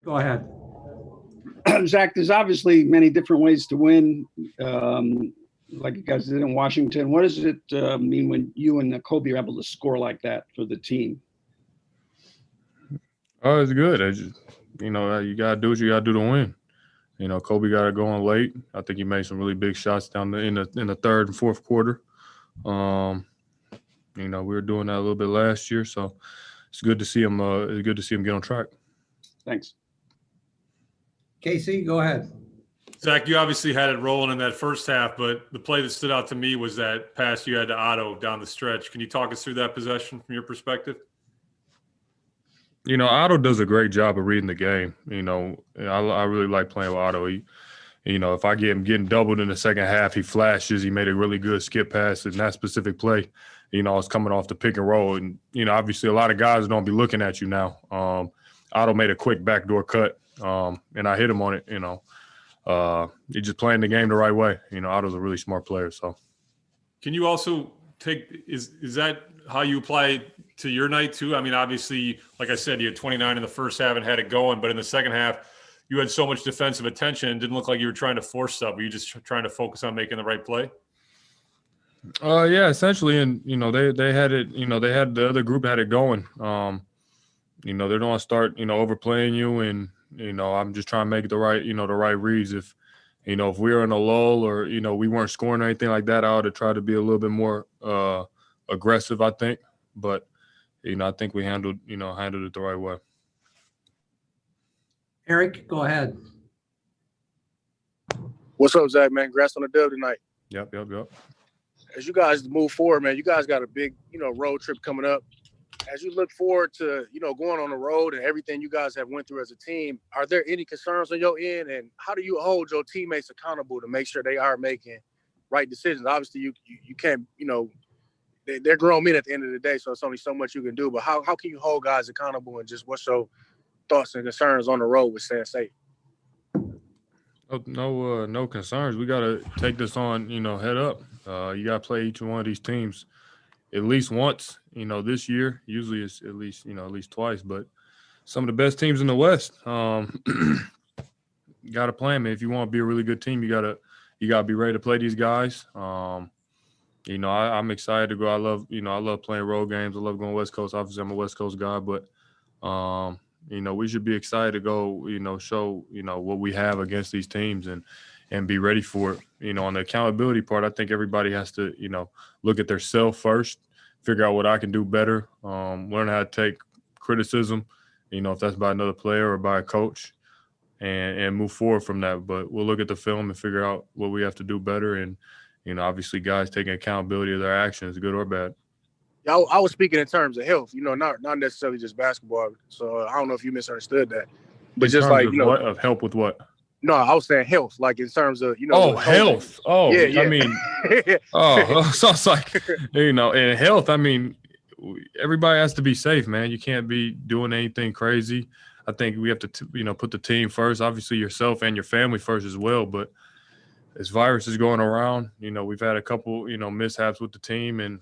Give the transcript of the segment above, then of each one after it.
Go ahead. Zach, there's obviously many different ways to win, like you guys did in Washington. What does it mean when you and Kobe are able to score like that for the team? Oh, it's good. You got to do what you got to do to win. Kobe got it going late. I think he made some really big shots down in the third and fourth quarter. We were doing that a little bit last year, so it's good to see him. It's good to see him get on track. Thanks. Casey, go ahead. Zach, you obviously had it rolling in that first half, but the play that stood out to me was that pass you had to Otto down the stretch. Can you talk us through that possession from your perspective? Otto does a great job of reading the game. I really like playing with Otto. If I get him getting doubled in the second half, he flashes. He made a really good skip pass in that specific play. It's coming off the pick and roll. And, obviously a lot of guys don't be looking at you now. Otto made a quick backdoor cut, and I hit him on it, He's just playing the game the right way. Otto's a really smart player. So, can you also is that how you apply it to your night too? I mean, obviously, like I said, you had 29 in the first half and had it going, but in the second half, you had so much defensive attention. It didn't look like you were trying to force stuff. Were you just trying to focus on making the right play? Yeah, essentially. And, they had it, they had the other group had it going. They don't want to start, overplaying you. And, I'm just trying to make the right reads. If we were in a lull or, we weren't scoring or anything like that, I ought to try to be a little bit more aggressive, I think. But, I think we handled it the right way. Eric, go ahead. What's up, Zach, man? Congrats on the dub tonight. Yep. As you guys move forward, man, you guys got a big, road trip coming up. As you look forward to, going on the road and everything you guys have went through as a team, are there any concerns on your end? And how do you hold your teammates accountable to make sure they are making right decisions? Obviously, you can't, they're grown men at the end of the day, so it's only so much you can do. But how can you hold guys accountable, and just what's your thoughts and concerns on the road with staying safe? No concerns. We got to take this on, head up. You got to play each one of these teams at least once, this year. Usually it's at least twice. But some of the best teams in the West, you got to play them. If you want to be a really good team, you gotta be ready to play these guys. I'm excited to go. I love playing road games. I love going West Coast. Obviously, I'm a West Coast guy, but we should be excited to go, show, what we have against these teams and be ready for it. On the accountability part, I think everybody has to, look at their self first, figure out what I can do better, learn how to take criticism, if that's by another player or by a coach, and move forward from that. But we'll look at the film and figure out what we have to do better. And, obviously guys taking accountability of their actions, good or bad. Yeah, I was speaking in terms of health, not necessarily just basketball. So I don't know if you misunderstood that. But In just terms like, of what, of help with what? No, I was saying health, like in terms of, Oh, health. Oh, yeah. I mean, so it's like, in health, I mean, everybody has to be safe, man. You can't be doing anything crazy. I think we have to, put the team first, obviously yourself and your family first as well. But this virus is going around. We've had a couple, mishaps with the team, and,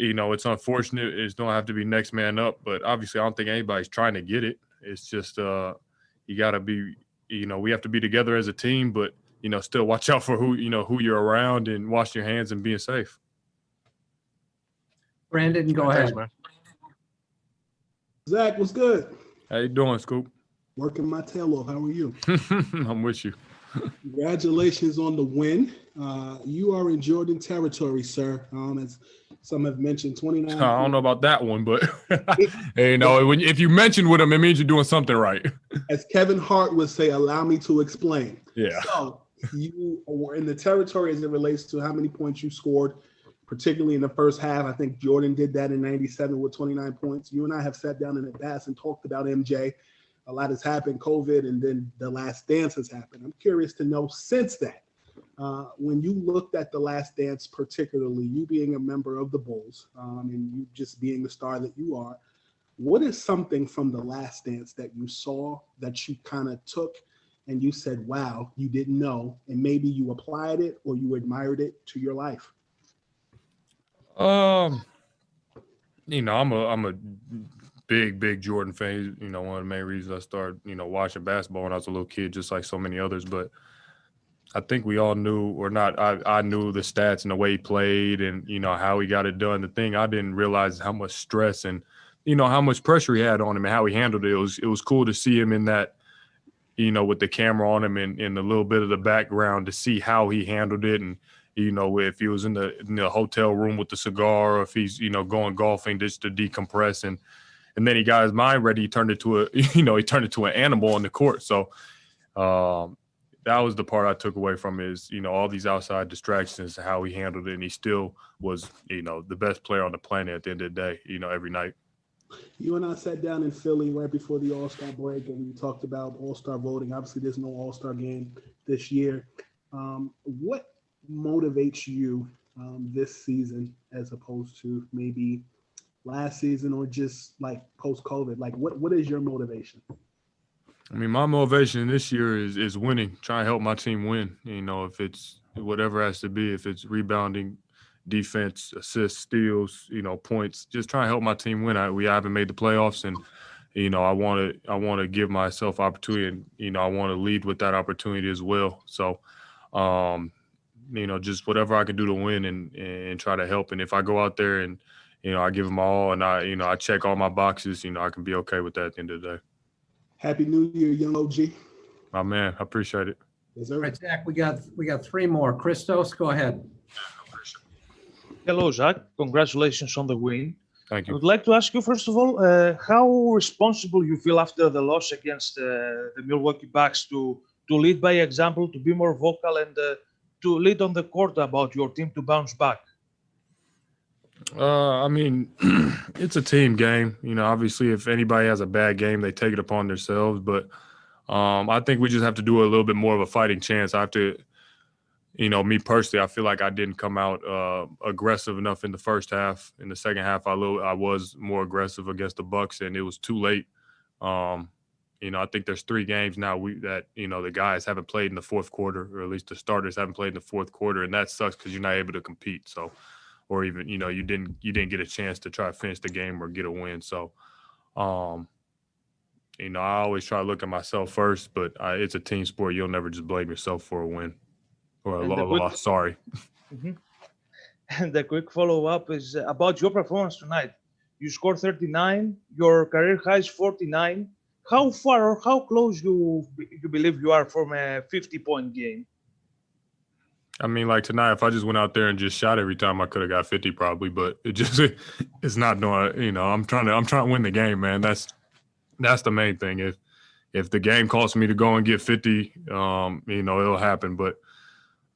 it's unfortunate. It's don't have to be next man up, but obviously I don't think anybody's trying to get it. It's just you got to be, we have to be together as a team, but, still watch out for who you're around and wash your hands and being safe. Brandon, go ahead. Man. Zach, what's good? How you doing, Scoop? Working my tail off. How are you? I'm with you. Congratulations on the win. You are in Jordan territory, sir. As some have mentioned, 29. I don't know about that one, but if you mention with him, it means you're doing something right. As Kevin Hart would say, allow me to explain. Yeah. So you were in the territory as it relates to how many points you scored, particularly in the first half. I think Jordan did that in 97 with 29 points. You and I have sat down in advance and talked about MJ. A lot has happened, COVID, and then The Last Dance has happened. I'm curious to know, since that, when you looked at The Last Dance, particularly you being a member of the Bulls and you just being the star that you are, what is something from The Last Dance that you saw that you kind of took and you said, wow, you didn't know, and maybe you applied it or you admired it to your life? I'm a big Jordan fan. He's, one of the main reasons I started, watching basketball when I was a little kid, just like so many others. But I think we all knew, or not, I knew the stats and the way he played and, how he got it done. The thing I didn't realize is how much stress and, how much pressure he had on him and how he handled it. It was cool to see him in that, with the camera on him and a little bit of the background to see how he handled it. And, if he was in the hotel room with the cigar, or if he's, going golfing just to decompress. And then he got his mind ready. He turned it to an animal on the court. So that was the part I took away from is, all these outside distractions, how he handled it. And he still was, the best player on the planet at the end of the day, every night. You and I sat down in Philly right before the All-Star break, and we talked about All-Star voting. Obviously, there's no All-Star game this year. What motivates you this season as opposed to maybe last season or just like post-COVID? Like, what is your motivation? I mean, my motivation this year is winning, trying to help my team win. If it's whatever it has to be, if it's rebounding, defense, assists, steals, points, just trying to help my team win. We haven't made the playoffs, and I want to give myself opportunity, and I want to lead with that opportunity as well. So, just whatever I can do to win and try to help. And if I go out there and I give them all, and I check all my boxes, I can be okay with that at the end of the day. Happy New Year, young OG. My man, I appreciate it. Yes, All sir. right, Zach, we got three more. Christos, go ahead. Hello, Zach. Congratulations on the win. Thank I you. would like to ask you, first of all, how responsible you feel after the loss against the Milwaukee Bucks to lead by example, to be more vocal, and to lead on the court about your team to bounce back? I mean, it's a team game. Obviously, if anybody has a bad game, they take it upon themselves. But I think we just have to do a little bit more of a fighting chance. I have to, me personally, I feel like I didn't come out aggressive enough in the first half. In the second half, I was more aggressive against the Bucks, and it was too late. I think there's 3 games now that the guys haven't played in the fourth quarter, or at least the starters haven't played in the fourth quarter, and that sucks because you're not able to compete. So, or even you didn't get a chance to try to finish the game or get a win. So, I always try to look at myself first, but it's a team sport. You'll never just blame yourself for a win or a loss. Sorry. Mm-hmm. And the quick follow-up is about your performance tonight. You scored 39, your career high is 49. How far or how close you believe you are from a 50-point game? I mean, like tonight, if I just went out there and just shot every time, I could have got 50 probably, but it's not doing. I'm trying to win the game, man. That's the main thing. If the game calls me to go and get 50, it'll happen. But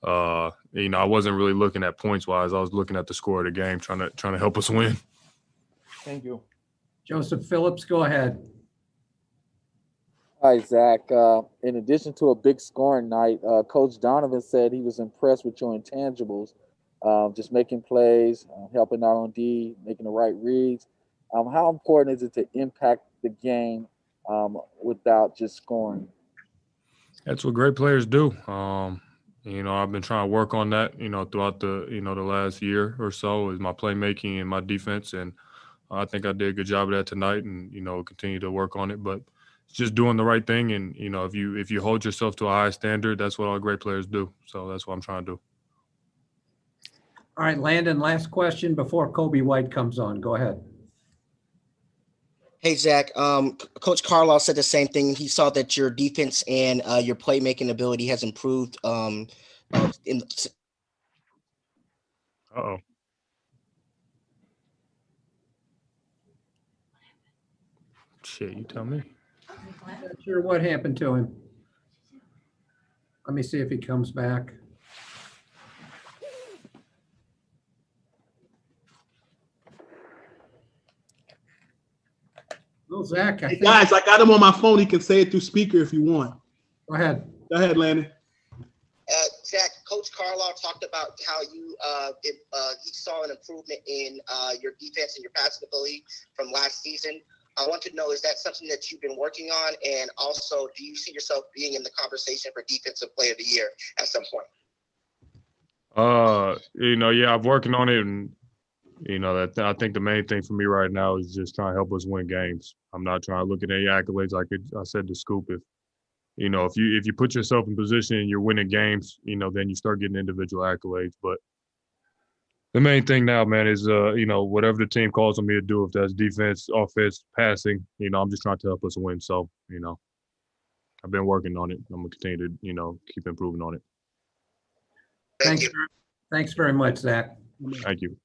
I wasn't really looking at points wise. I was looking at the score of the game, trying to help us win. Thank you. Joseph Phillips, go ahead. Hi, Zach. In addition to a big scoring night, Coach Donovan said he was impressed with your intangibles, just making plays, helping out on D, making the right reads. How important is it to impact the game without just scoring? That's what great players do. I've been trying to work on that, throughout the last year or so, is my playmaking and my defense. And I think I did a good job of that tonight, and, continue to work on it. But it's just doing the right thing. And, if you hold yourself to a high standard, that's what all great players do. So that's what I'm trying to do. All right, Landon, last question before Kobe White comes on. Go ahead. Hey, Zach. Coach Carlisle said the same thing. He saw that your defense and your playmaking ability has improved. Uh-oh. Shit, you tell me. Not sure what happened to him. Let me see if he comes back. Well, Zach, I Hey, think. guys, I got him on my phone. He can say it through speaker if you want. Go ahead. Go ahead, Landon. Zach, Coach Carlisle talked about how he saw an improvement in your defense and your passing ability from last season. I want to know, is that something that you've been working on? And also, do you see yourself being in the conversation for Defensive Player of the Year at some point? Yeah, I'm working on it, and You know, that I think the main thing for me right now is just trying to help us win games. I'm not trying to look at any accolades. Like I said to Scoop, if you put yourself in position and you're winning games, then you start getting individual accolades. But the main thing now, man, is whatever the team calls on me to do, if that's defense, offense, passing, I'm just trying to help us win. So, I've been working on it. I'm gonna continue to, keep improving on it. Thank you. Thanks very much, Zach. Thank you.